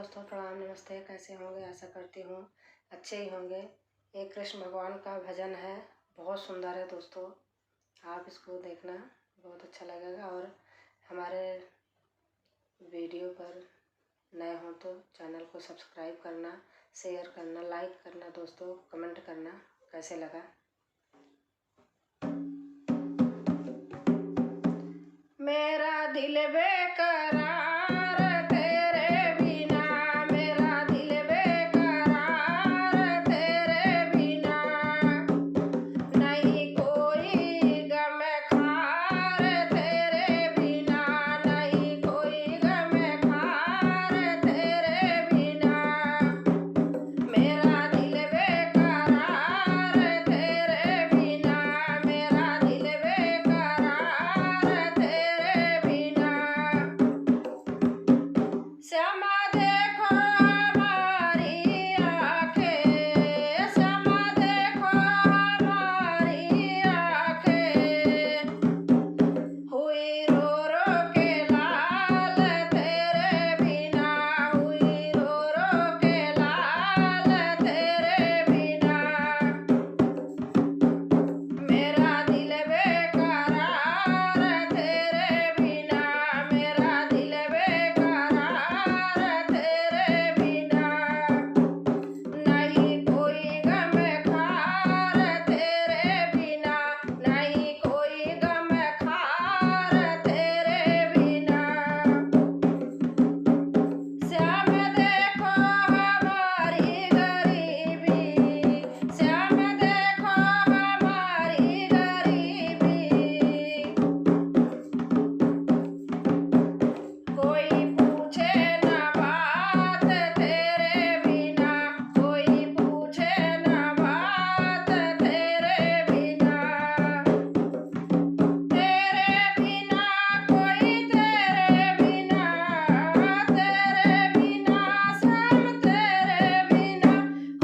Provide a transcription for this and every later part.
दोस्तों, प्रणाम, नमस्ते। कैसे होंगे? आशा करती हूँ अच्छे ही होंगे। ये कृष्ण भगवान का भजन है, बहुत सुंदर है दोस्तों। आप इसको देखना, बहुत अच्छा लगेगा। और हमारे वीडियो पर नए हो तो चैनल को सब्सक्राइब करना, शेयर करना, लाइक करना दोस्तों, कमेंट करना कैसे लगा। मेरा दिल बेकरार तेरे बिना, मेरा दिल बेकरार तेरे बिना, नहीं कोई गम खार तेरे बिना, नहीं कोई गम खार तेरे बिना। मेरा दिल बेकरार तेरे बिना, मेरा दिल बेकरार तेरे बिना। श्यामा देखो हमारी आँखें, श्यामा देखो हमारी आँखें, हुई रो रो के लाल तेरे बिना, हुई रो रो के लाल तेरे बिना। मेरा दिल बेकरार तेरे बिना, मेरा दिल बेकरार तेरे बिना, नहीं कोई गम खार तेरे बिना, नहीं कोई गम खार तेरे बिना। श्याम देखो हमारी गरीबी, श्याम देखो हमारी गरीबी, कोई पूछे न बात तेरे बिना, कोई पूछे न बात तेरे बिना। तेरे बिना कोई तेरे बिना, तेरे बिना श्याम तेरे बिना,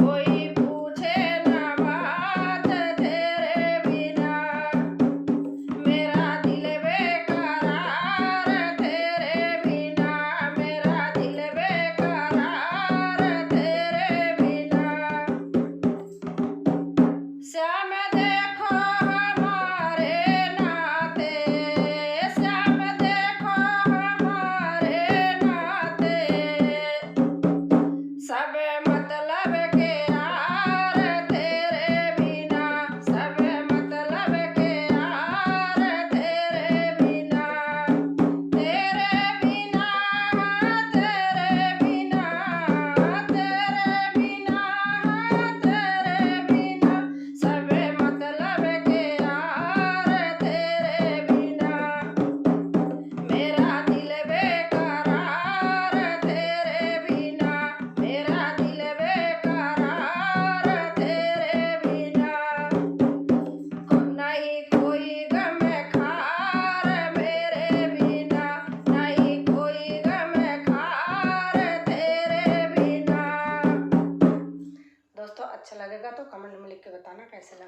कोई पूछे न बात तेरे बिना। मेरा दिल बेकरार तेरे बिना, मेरा दिल बेकरार तेरे बिना। श्याम देखो हमारे नाते, श्याम देखो हमारे नाते, सब मतलब के यार तेरे बिना, सब मतलब के यार तेरे बिना। तेरे बिना, तेरे बिना, तेरे बिना, तेरे बिना, सब मतलब के यार तेरे बिना। मेरा दिल बेकरार तेरे बिना, मेरा दिल बेकरार तेरे बिना, नहीं कोई गम खार मेरे बिना, नहीं कोई गम खार तेरे बिना। दोस्तों, अच्छा लगेगा तो कमेंट में लिख के बताना कैसे लगा।